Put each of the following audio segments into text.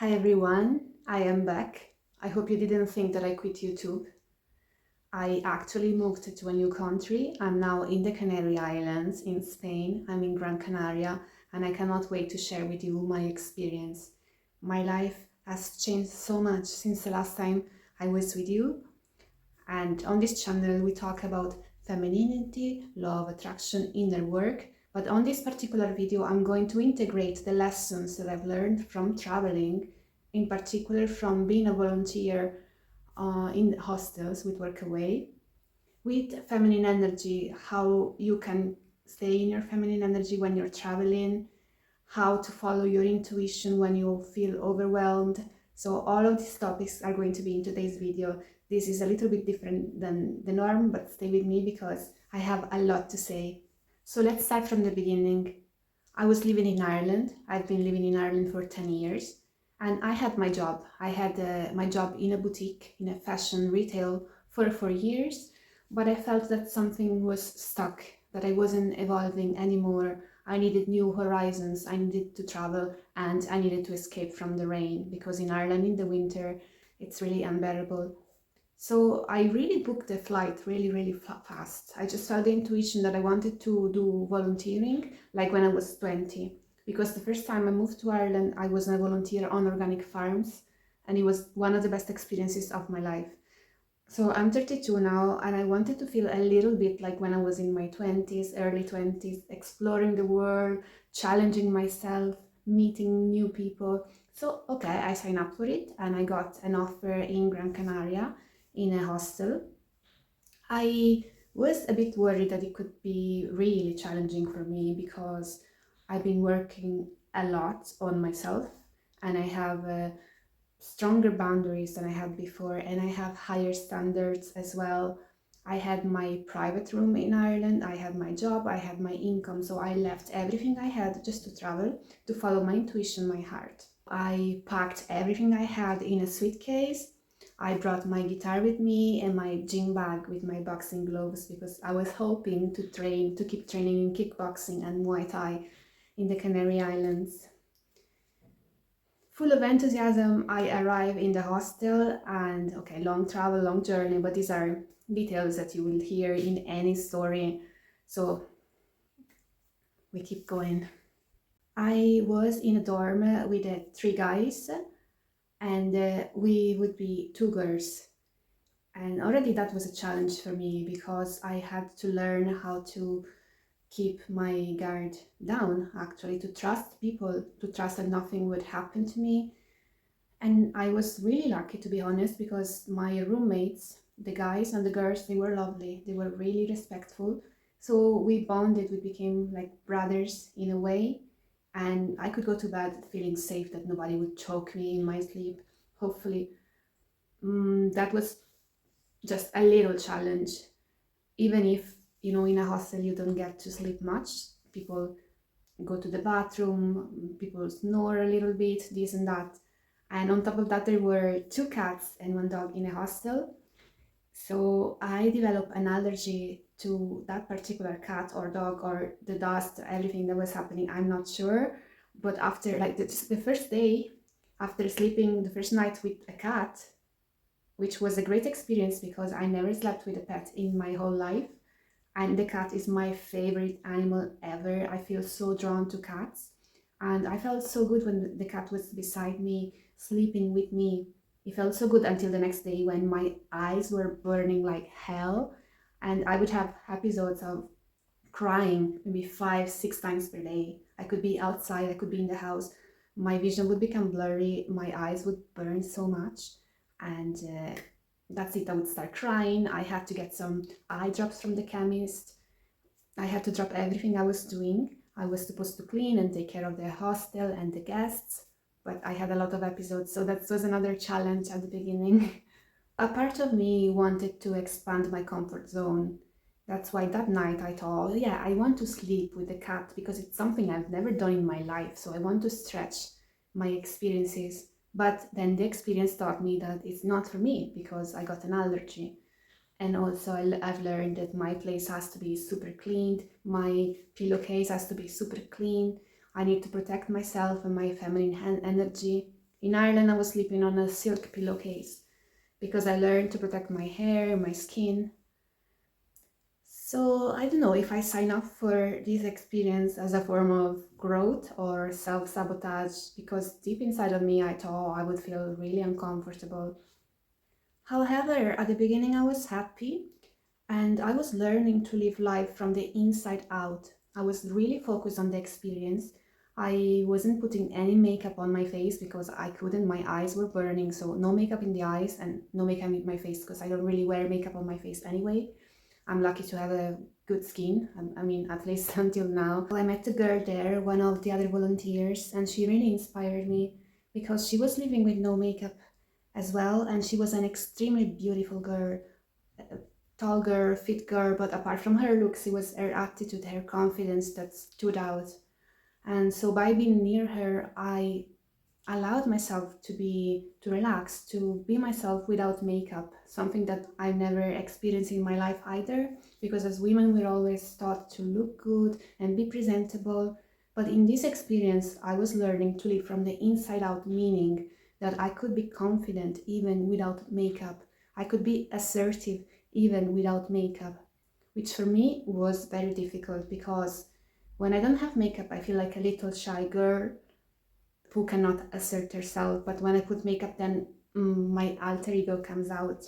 Hi everyone, I am back. I hope you didn't think that I quit YouTube. I actually moved to a new country. I'm now in the Canary Islands in Spain. I'm in Gran Canaria and I cannot wait to share with you my experience. My life has changed so much since the last time I was with you. And on this channel we talk about femininity, law of attraction, inner work. But on this particular video I'm going to integrate the lessons that I've learned from traveling, in particular from being a volunteer in hostels with Workaway, with feminine energy, how you can stay in your feminine energy when you're traveling, how to follow your intuition when you feel overwhelmed. So all of these topics are going to be in today's video. This is a little bit different than the norm, but stay with me because I have a lot to say. So let's start from the beginning. I was living in Ireland. I've been living in Ireland for 10 years and I had my job. I had my job in a boutique, in a fashion retail for 4 years, but I felt that something was stuck, that I wasn't evolving anymore. I needed new horizons, I needed to travel, and I needed to escape from the rain because in Ireland in the winter it's really unbearable. So I really booked the flight really fast. I just felt the intuition that I wanted to do volunteering like when I was 20. Because the first time I moved to Ireland, I was a volunteer on organic farms and it was one of the best experiences of my life. So I'm 32 now and I wanted to feel a little bit like when I was in my 20s, early 20s, exploring the world, challenging myself, meeting new people. So, okay, I signed up for it and I got an offer in Gran Canaria in a hostel. I was a bit worried that it could be really challenging for me because I've been working a lot on myself and I have stronger boundaries than I had before and I have higher standards as well. I had my private room in Ireland, I had my job, I had my income, so I left everything I had just to travel, to follow my intuition, my heart. I packed everything I had in a suitcase. I brought my guitar with me and my gym bag with my boxing gloves because I was hoping to keep training in kickboxing and Muay Thai in the Canary Islands. Full of enthusiasm, I arrive in the hostel and okay, long travel, long journey, but these are details that you will hear in any story. So we keep going. I was in a dorm with three guys and we would be two girls. And already that was a challenge for me because I had to learn how to keep my guard down, actually, to trust people, to trust that nothing would happen to me. And I was really lucky, to be honest, because my roommates, the guys and the girls, they were lovely. They were really respectful. So we bonded, we became like brothers in a way. And I could go to bed feeling safe that nobody would choke me in my sleep, hopefully. That was just a little challenge. Even if, in a hostel you don't get to sleep much, people go to the bathroom, people snore a little bit, this and that. And on top of that, there were two cats and one dog in a hostel. So I developed an allergy to that particular cat or dog or the dust, everything that was happening. I'm not sure. But after like the first day, after sleeping the first night with a cat, which was a great experience because I never slept with a pet in my whole life. And the cat is my favorite animal ever. I feel so drawn to cats. And I felt so good when the cat was beside me, sleeping with me. It felt so good until the next day when my eyes were burning like hell. And I would have episodes of crying maybe 5, 6 times per day. I could be outside, I could be in the house. My vision would become blurry, my eyes would burn so much. And that's it, I would start crying. I had to get some eye drops from the chemist. I had to drop everything I was doing. I was supposed to clean and take care of the hostel and the guests, but I had a lot of episodes, so that was another challenge at the beginning. A part of me wanted to expand my comfort zone. That's why that night I thought, oh, yeah, I want to sleep with the cat because it's something I've never done in my life, so I want to stretch my experiences. But then the experience taught me that it's not for me because I got an allergy. And also I've learned that my place has to be super cleaned, my pillowcase has to be super clean. I need to protect myself and my feminine energy. In Ireland, I was sleeping on a silk pillowcase because I learned to protect my hair, my skin. So I don't know if I sign up for this experience as a form of growth or self-sabotage, because deep inside of me I thought I would feel really uncomfortable. However, at the beginning I was happy and I was learning to live life from the inside out. I was really focused on the experience. I wasn't putting any makeup on my face because I couldn't, my eyes were burning, so no makeup in the eyes and no makeup in my face because I don't really wear makeup on my face anyway. I'm lucky to have a good skin, I mean, at least until now. I met a girl there, one of the other volunteers, and she really inspired me because she was living with no makeup as well, and she was an extremely beautiful girl, a tall girl, fit girl, but apart from her looks, it was her attitude, her confidence that stood out. And so by being near her, I allowed myself to relax, to be myself without makeup, something that I never experienced in my life either, because as women we're always taught to look good and be presentable. But in this experience I was learning to live from the inside out, meaning that I could be confident even without makeup. I could be assertive even without makeup, which for me was very difficult because when I don't have makeup I feel like a little shy girl who cannot assert herself, but when I put makeup then my alter ego comes out.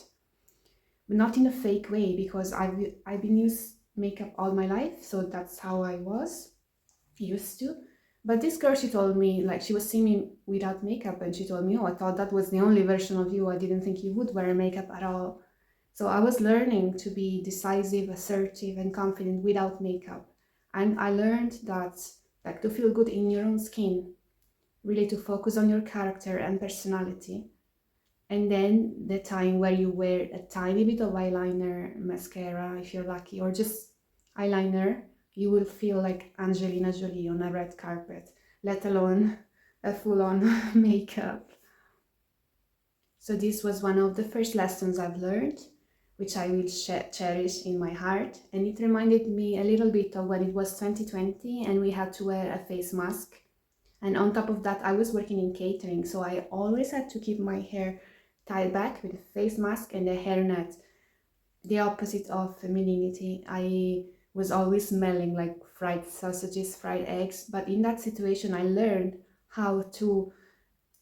But not in a fake way, because I've been used makeup all my life, so that's how I was used to. But this girl, she told me, like, she was seeing me without makeup and she told me, oh, I thought that was the only version of you, I didn't think you would wear makeup at all. So I was learning to be decisive, assertive and confident without makeup. And I learned that, like, to feel good in your own skin, really to focus on your character and personality. And then the time where you wear a tiny bit of eyeliner, mascara if you're lucky, or just eyeliner, you will feel like Angelina Jolie on a red carpet, let alone a full-on makeup. So this was one of the first lessons I've learned, which I will cherish in my heart. And it reminded me a little bit of when it was 2020 and we had to wear a face mask. And on top of that, I was working in catering, so I always had to keep my hair tied back with a face mask and a hairnet, the opposite of femininity. I was always smelling like fried sausages, fried eggs, but in that situation I learned how to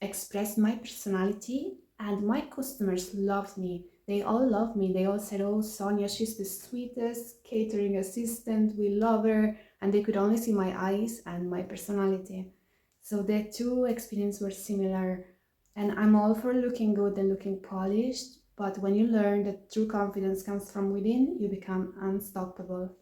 express my personality, and my customers loved me. They all loved me. They all said, oh, Sonia, she's the sweetest catering assistant, we love her, and they could only see my eyes and my personality. So the two experiences were similar, and I'm all for looking good and looking polished, but when you learn that true confidence comes from within, you become unstoppable.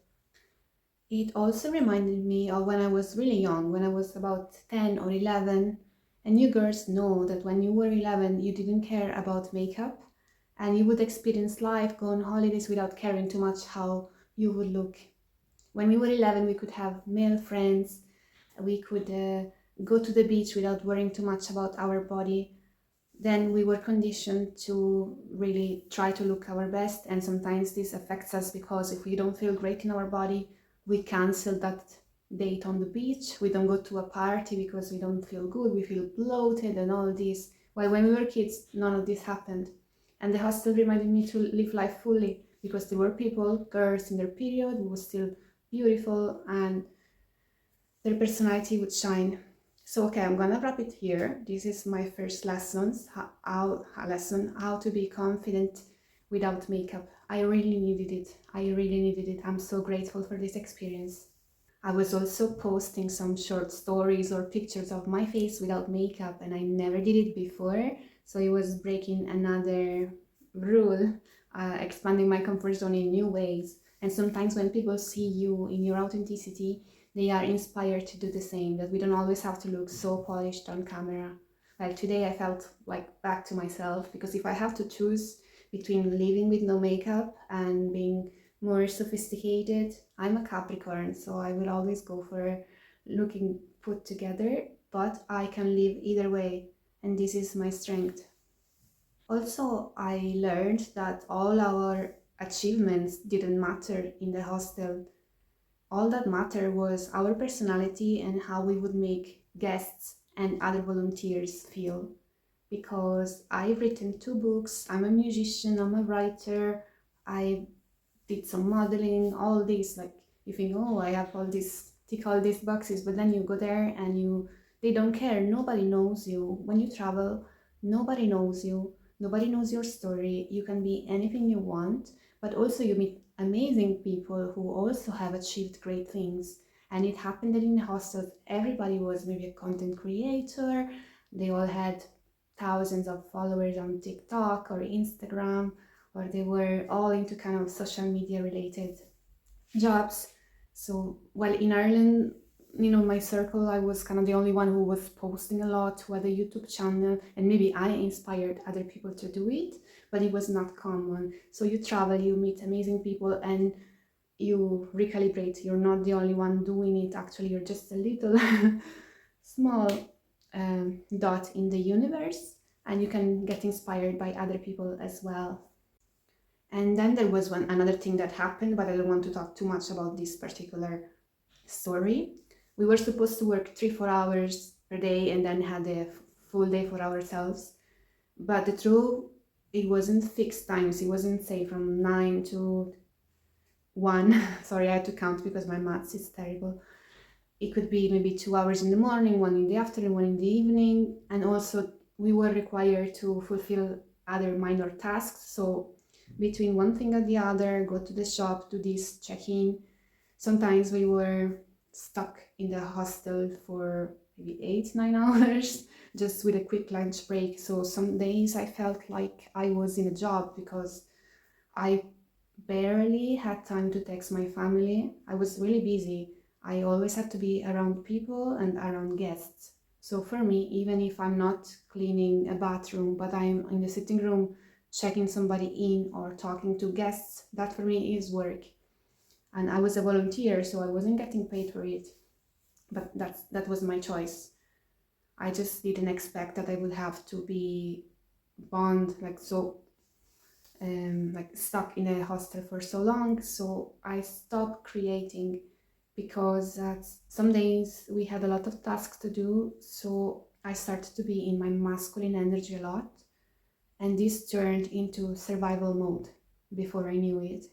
It also reminded me of when I was really young, when I was about 10 or 11, and you girls know that when you were 11 you didn't care about makeup and you would experience life, go on holidays without caring too much how you would look. When we were 11 we could have male friends, we could go to the beach without worrying too much about our body. Then we were conditioned to really try to look our best, and sometimes this affects us because if we don't feel great in our body, we cancel that date on the beach, we don't go to a party because we don't feel good, we feel bloated and all this. While when we were kids, none of this happened. And the hostel reminded me to live life fully, because there were people, girls in their period, who were still beautiful and their personality would shine. So okay, I'm gonna wrap it here. This is my first how to be confident without makeup. I really needed it. I'm so grateful for this experience. I was also posting some short stories or pictures of my face without makeup, and I never did it before, so it was breaking another rule, expanding my comfort zone in new ways. And sometimes when people see you in your authenticity, they are inspired to do the same, that we don't always have to look so polished on camera. Like today I felt like back to myself, because if I have to choose between living with no makeup and being more sophisticated, I'm a Capricorn, so I will always go for looking put together, but I can live either way, and this is my strength. Also, I learned that all our achievements didn't matter in the hostel. All that mattered was our personality and how we would make guests and other volunteers feel. because I've written 2 books. I'm a musician, I'm a writer, I did some modeling, all this. Like you think, oh, I have all this, tick all these boxes, but then you go there and they don't care. Nobody knows you. When you travel, nobody knows you. Nobody knows your story. You can be anything you want, but also you meet amazing people who also have achieved great things. And it happened that in the hostels, everybody was maybe a content creator. They all had thousands of followers on TikTok or Instagram, or they were all into kind of social media related jobs. So, well, in Ireland, my circle, I was kind of the only one who was posting a lot, who had a YouTube channel, and maybe I inspired other people to do it, but it was not common. So you travel, you meet amazing people, and you recalibrate. You're not the only one doing it. Actually, you're just a little small dot in the universe, and you can get inspired by other people as well. And then there was another thing that happened, but I don't want to talk too much about this particular story. We were supposed to work 3-4 hours per day and then had a full day for ourselves. But the truth, it wasn't fixed times. It wasn't, say, from 9 to 1. Sorry, I had to count because my maths is terrible. It could be maybe 2 hours in the morning, 1 in the afternoon, 1 in the evening. And also we were required to fulfill other minor tasks. So between one thing and the other, go to the shop, do this, check in. Sometimes we were stuck in the hostel for maybe 8-9 hours, just with a quick lunch break. So some days I felt like I was in a job because I barely had time to text my family. I was really busy. I always had to be around people and around guests. So for me, even if I'm not cleaning a bathroom, but I'm in the sitting room checking somebody in or talking to guests, that for me is work. And I was a volunteer, so I wasn't getting paid for it. But that was my choice. I just didn't expect that I would have to be bound like stuck in a hostel for so long. So I stopped creating because some days we had a lot of tasks to do. So I started to be in my masculine energy a lot. And this turned into survival mode before I knew it.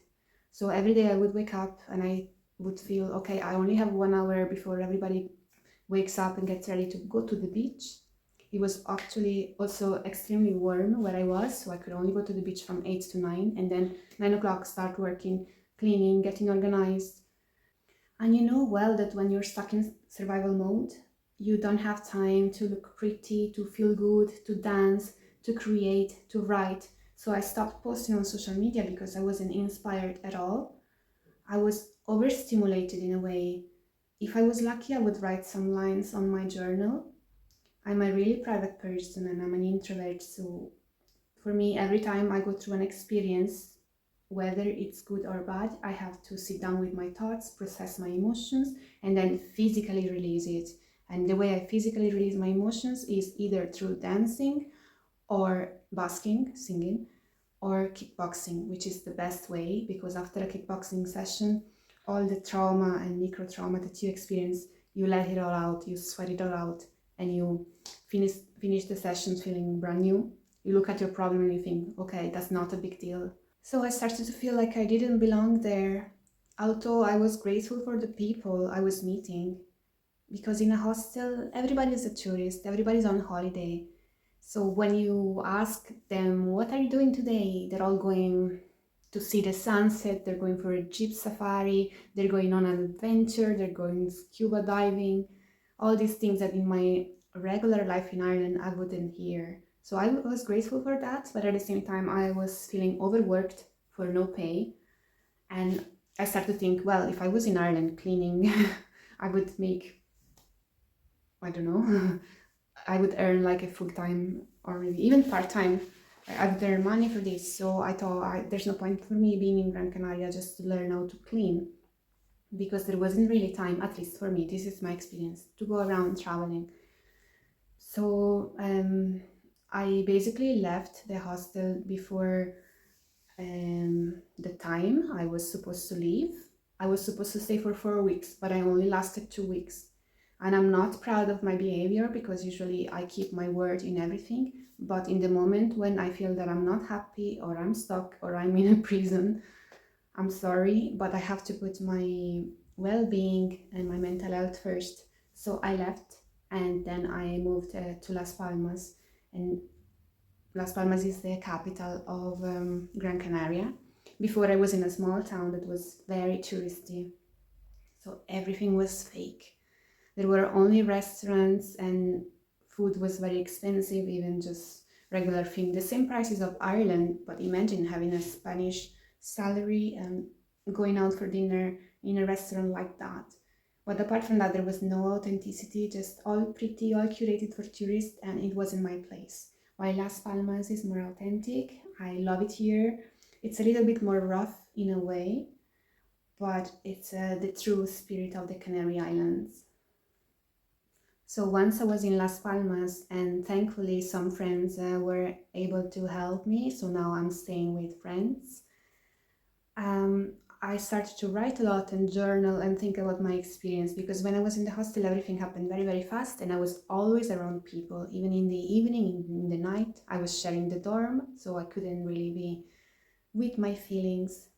So every day I would wake up and I would feel, okay, I only have 1 hour before everybody wakes up and gets ready to go to the beach. It was actually also extremely warm where I was, so I could only go to the beach from 8 to 9, and then 9 o'clock start working, cleaning, getting organized. And you know well that when you're stuck in survival mode, you don't have time to look pretty, to feel good, to dance, to create, to write. So I stopped posting on social media because I wasn't inspired at all. I was overstimulated in a way. If I was lucky, I would write some lines on my journal. I'm a really private person and I'm an introvert, so for me, every time I go through an experience, whether it's good or bad, I have to sit down with my thoughts, process my emotions, and then physically release it. And the way I physically release my emotions is either through dancing or basking, singing, or kickboxing, which is the best way because after a kickboxing session, all the trauma and micro trauma that you experience, you let it all out, you sweat it all out, and you finish the session feeling brand new. You look at your problem and you think, okay, that's not a big deal. So I started to feel like I didn't belong there, although I was grateful for the people I was meeting, because in a hostel, everybody's a tourist, everybody's on holiday. So when you ask them, what are you doing today? They're all going to see the sunset, they're going for a jeep safari, they're going on an adventure, they're going scuba diving, all these things that in my regular life in Ireland I wouldn't hear. So I was grateful for that, but at the same time I was feeling overworked for no pay. And I started to think, well, if I was in Ireland cleaning, I would make, I don't know, I would earn like a full-time or maybe even part-time. I would earn money for this. So I thought there's no point for me being in Gran Canaria just to learn how to clean, because there wasn't really time, at least for me, this is my experience, to go around traveling. So I basically left the hostel before the time I was supposed to leave. I was supposed to stay for 4 weeks, but I only lasted 2 weeks. And I'm not proud of my behavior because usually I keep my word in everything. But in the moment when I feel that I'm not happy or I'm stuck or I'm in a prison, I'm sorry, but I have to put my well-being and my mental health first. So I left and then I moved to Las Palmas. And Las Palmas is the capital of Gran Canaria. Before I was in a small town that was very touristy. So everything was fake. There were only restaurants and food was very expensive, even just regular thing. The same prices of Ireland, but imagine having a Spanish salary and going out for dinner in a restaurant like that. But apart from that, there was no authenticity, just all pretty, all curated for tourists, and it wasn't my place. While Las Palmas is more authentic, I love it here. It's a little bit more rough in a way, but it's the true spirit of the Canary Islands. So once I was in Las Palmas, and thankfully some friends were able to help me, so now I'm staying with friends. I started to write a lot and journal and think about my experience, because when I was in the hostel everything happened very, very fast, and I was always around people. Even in the evening, in the night, I was sharing the dorm, so I couldn't really be with my feelings.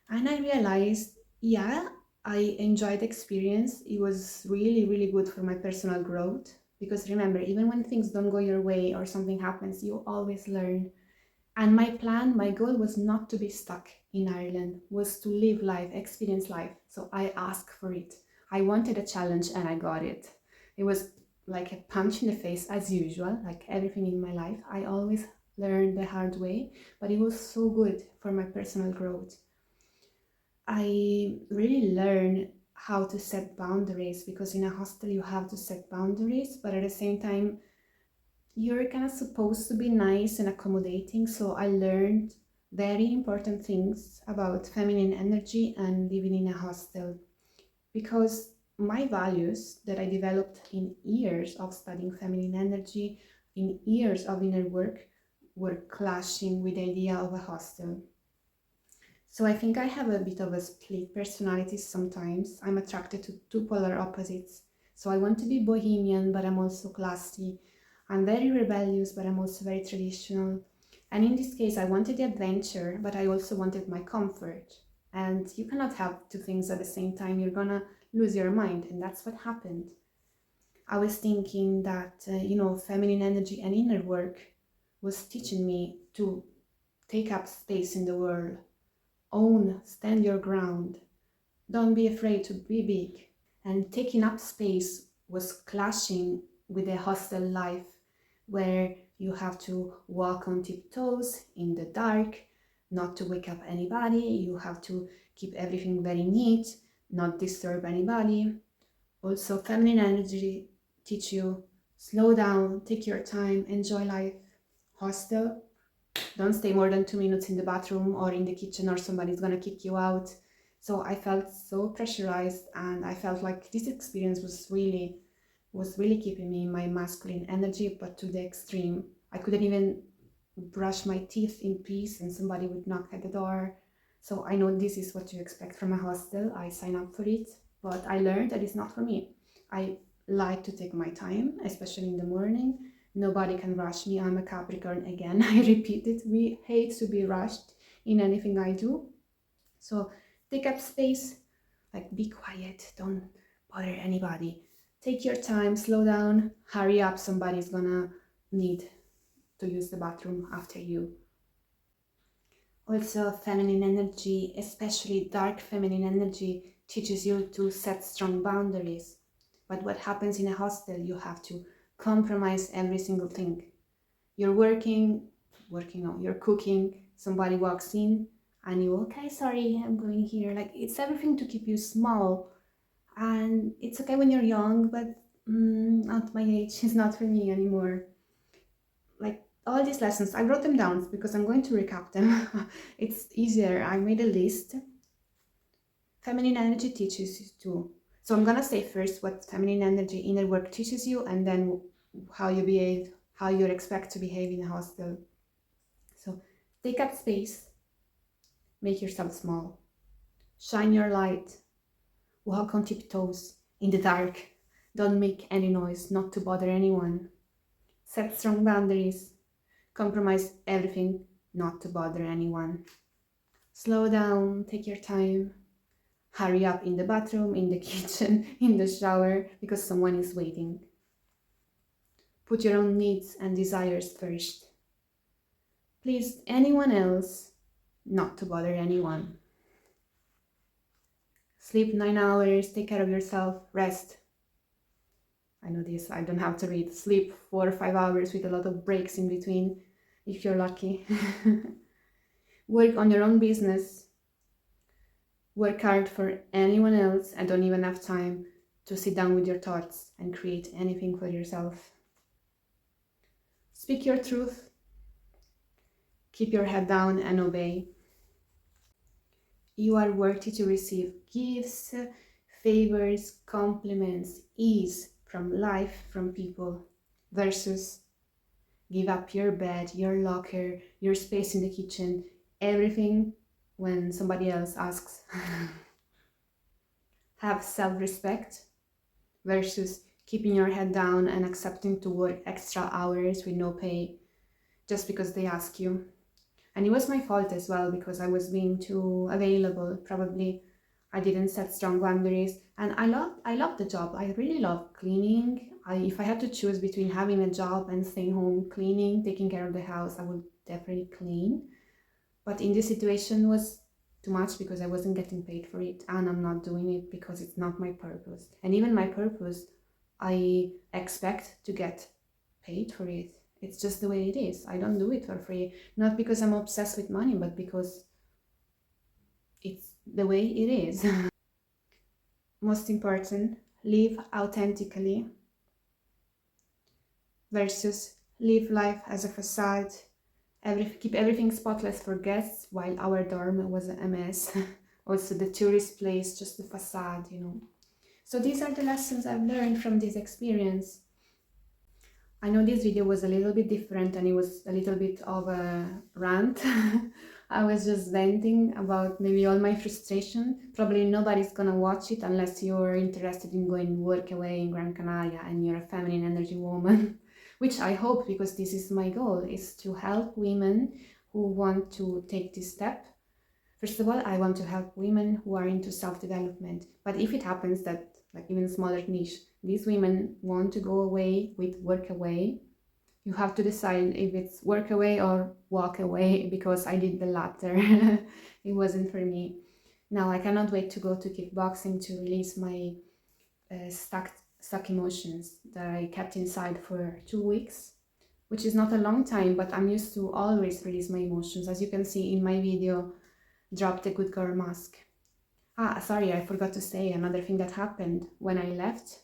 And I realized, yeah, I enjoyed the experience. It was really, really good for my personal growth. Because remember, even when things don't go your way or something happens, you always learn. And my plan, my goal was not to be stuck in Ireland, was to live life, experience life. So I asked for it. I wanted a challenge and I got it. It was like a punch in the face as usual, like everything in my life. I always learned the hard way, but it was so good for my personal growth. I really learned how to set boundaries, because in a hostel you have to set boundaries, but at the same time you're kind of supposed to be nice and accommodating. So I learned very important things about feminine energy and living in a hostel, because my values that I developed in years of studying feminine energy, in years of inner work, were clashing with the idea of a hostel. So I think I have a bit of a split personality sometimes. I'm attracted to two polar opposites. So I want to be bohemian, but I'm also classy. I'm very rebellious, but I'm also very traditional. And in this case, I wanted the adventure, but I also wanted my comfort. And you cannot have two things at the same time. You're gonna lose your mind. And that's what happened. I was thinking that, feminine energy and inner work was teaching me to take up space in the world. Own, stand your ground. Don't be afraid to be big. And taking up space was clashing with a hostel life where you have to walk on tiptoes in the dark, not to wake up anybody. You have to keep everything very neat, not disturb anybody. Also, feminine energy teach you slow down, take your time, enjoy life. Hostel, don't stay more than 2 minutes in the bathroom or in the kitchen or somebody's gonna kick you out. So I felt so pressurized, and I felt like this experience was really keeping me in my masculine energy, but to the extreme. I couldn't even brush my teeth in peace and somebody would knock at the door. So I know this is what you expect from a hostel. I sign up for it, but I learned that it's not for me. I like to take my time, especially in the morning. Nobody can rush me. I'm a Capricorn again. I repeat it. We hate to be rushed in anything I do. So take up space, like be quiet, don't bother anybody. Take your time, slow down, hurry up. Somebody's gonna need to use the bathroom after you. Also, feminine energy, especially dark feminine energy, teaches you to set strong boundaries. But what happens in a hostel, you have to compromise every single thing. You're no, you're cooking, somebody walks in, and you, okay, sorry, I'm going here. Like, it's everything to keep you small. And it's okay when you're young, but at my age, it's not for me anymore. Like, all these lessons, I wrote them down because I'm going to recap them. It's easier. I made a list. Feminine energy teaches you to. So I'm gonna say first what feminine energy inner work teaches you, and then how you behave, how you expect to behave in a hostel. So take up space, make yourself small, shine your light, walk on tiptoes in the dark, Don't make any noise, not to bother anyone. Set strong boundaries. Compromise everything, not to bother anyone. Slow down, take your time. Hurry up in the bathroom, in the kitchen, in the shower, because someone is waiting. Put your own needs and desires first. Please anyone else, not to bother anyone. Sleep 9 hours, take care of yourself, rest. I know this, I don't have to read. Sleep 4 or 5 hours with a lot of breaks in between, if you're lucky. Work on your own business. Work hard for anyone else and don't even have time to sit down with your thoughts and create anything for yourself. Speak your truth. Keep your head down and obey. You are worthy to receive gifts, favors, compliments, ease from life, from people, versus give up your bed, your locker, your space in the kitchen, everything when somebody else asks. Have self-respect versus keeping your head down and accepting to work extra hours with no pay just because they ask you. And it was my fault as well, because I was being too available. Probably I didn't set strong boundaries. And I love the job. I really love cleaning. If I had to choose between having a job and staying home cleaning, taking care of the house, I would definitely clean. But in this situation was too much because I wasn't getting paid for it, and I'm not doing it because it's not my purpose. And even my purpose, I expect to get paid for it. It's just the way it is. I don't do it for free. Not because I'm obsessed with money, but because it's the way it is. Most important, live authentically versus live life as a facade. Keep everything spotless for guests, while our dorm was a mess. Also the tourist place, just the facade, you know. So these are the lessons I've learned from this experience. I know this video was a little bit different and it was a little bit of a rant. I was just venting about maybe all my frustration. Probably nobody's gonna watch it unless you're interested in going Workaway in Gran Canaria and you're a feminine energy woman, which I hope, because this is my goal, is to help women who want to take this step. First of all, I want to help women who are into self-development. But if it happens that, like even smaller niche, these women want to go away with Workaway, you have to decide if it's Workaway or walk away, because I did the latter. It wasn't for me. Now I cannot wait to go to kickboxing to release my stuck emotions that I kept inside for 2 weeks, which is not a long time, but I'm used to always release my emotions. As you can see in my video, Drop the Good Girl Mask. Sorry, I forgot to say another thing that happened when I left.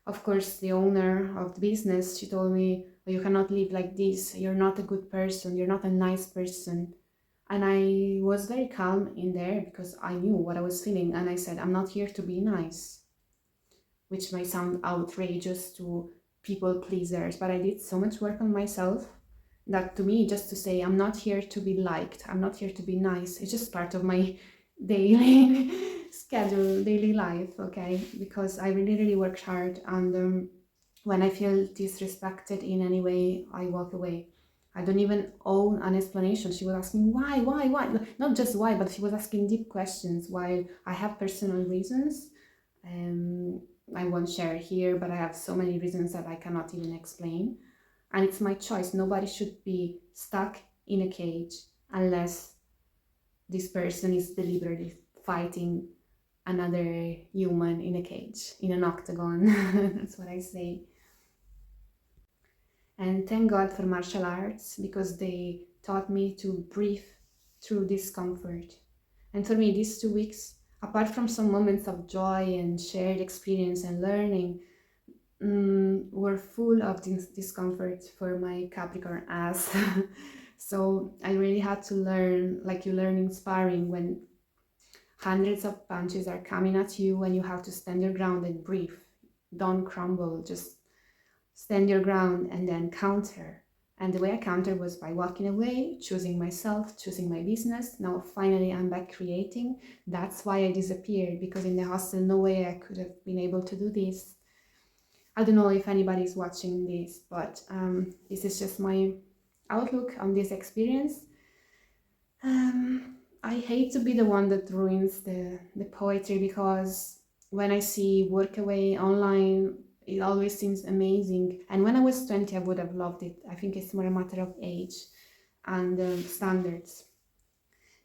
Of course, the owner of the business, she told me, you cannot live like this. You're not a good person. You're not a nice person. And I was very calm in there because I knew what I was feeling. And I said, I'm not here to be nice, which might sound outrageous to people pleasers, but I did so much work on myself that, to me, just to say I'm not here to be liked, I'm not here to be nice, it's just part of my daily schedule, daily life, okay? Because I really worked hard, and when I feel disrespected in any way, I walk away. I don't even owe an explanation. She was asking why, not just why, but she was asking deep questions, while I have personal reasons. I won't share here, but I have so many reasons that I cannot even explain. And it's my choice. Nobody should be stuck in a cage unless this person is deliberately fighting another human in a cage, in an octagon. That's what I say. And thank God for martial arts, because they taught me to breathe through discomfort. And for me, these 2 weeks, apart from some moments of joy and shared experience and learning, were full of discomfort for my Capricorn ass. So I really had to learn, like you learn in sparring, when hundreds of punches are coming at you and you have to stand your ground and breathe. Don't crumble, just stand your ground and then counter. And the way I countered was by walking away, choosing myself, choosing my business. Now finally I'm back creating. That's why I disappeared, because in the hostel no way I could have been able to do this. I don't know if anybody's watching this, but this is just my outlook on this experience. I hate to be the one that ruins the poetry, because when I see Workaway online, it always seems amazing. And when I was 20, I would have loved it. I think it's more a matter of age and standards.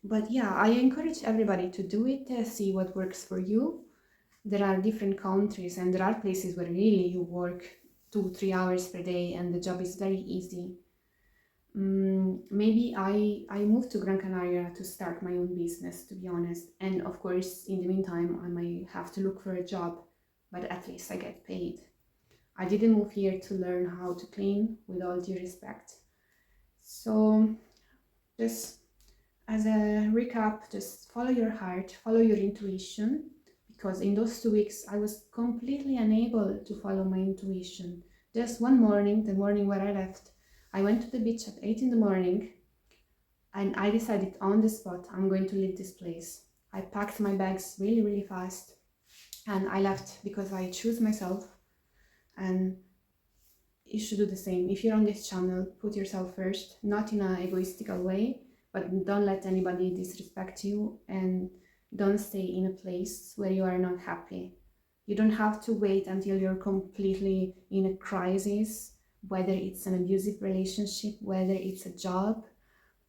But yeah, I encourage everybody to do it, see what works for you. There are different countries and there are places where really you work 2-3 hours per day and the job is very easy. Maybe I moved to Gran Canaria to start my own business, to be honest. And of course, in the meantime, I might have to look for a job, but at least I get paid. I didn't move here to learn how to clean, with all due respect. So just as a recap, just follow your heart, follow your intuition, because in those 2 weeks I was completely unable to follow my intuition. Just one morning, the morning where I left, I went to the beach at 8 in the morning and I decided on the spot, I'm going to leave this place. I packed my bags really, really fast and I left because I choose myself, and you should do the same. If you're on this channel, put yourself first, not in an egoistical way, but don't let anybody disrespect you, and don't stay in a place where you are not happy. You don't have to wait until you're completely in a crisis, whether it's an abusive relationship, whether it's a job,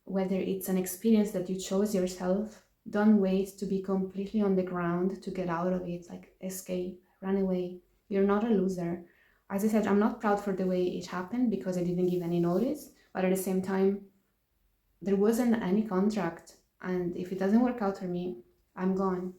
whether it's an experience that you chose yourself. Don't wait to be completely on the ground to get out of it, like escape, run away. You're not a loser. As I said, I'm not proud for the way it happened because I didn't give any notice, but at the same time, there wasn't any contract, and if it doesn't work out for me, I'm gone.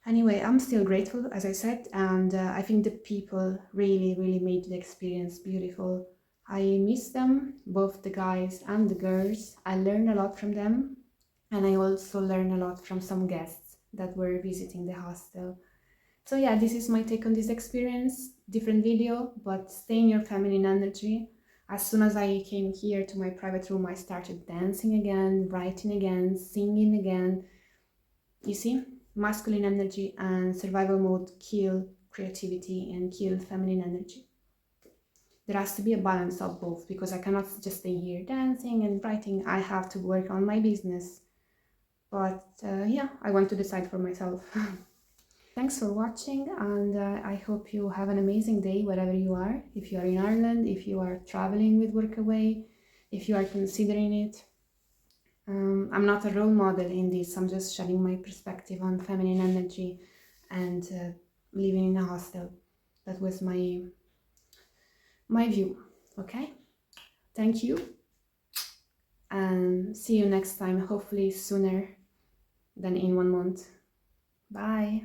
Anyway, I'm still grateful, as I said, and I think the people really, really made the experience beautiful. I miss them, both the guys and the girls. I learned a lot from them, and I also learned a lot from some guests that were visiting the hostel. So yeah, this is my take on this experience. Different video, but stay in your feminine energy. As soon as I came here to my private room, I started dancing again, writing again, singing again. You see, masculine energy and survival mode kill creativity and kill feminine energy. There has to be a balance of both, because I cannot just stay here dancing and writing. I have to work on my business. But yeah, I want to decide for myself. Thanks for watching, and I hope you have an amazing day wherever you are. If you are in Ireland, if you are traveling with Workaway, if you are considering it. I'm not a role model in this, I'm just sharing my perspective on feminine energy and living in a hostel. That was my view, okay? Thank you, and see you next time, hopefully sooner than in 1 month. Bye!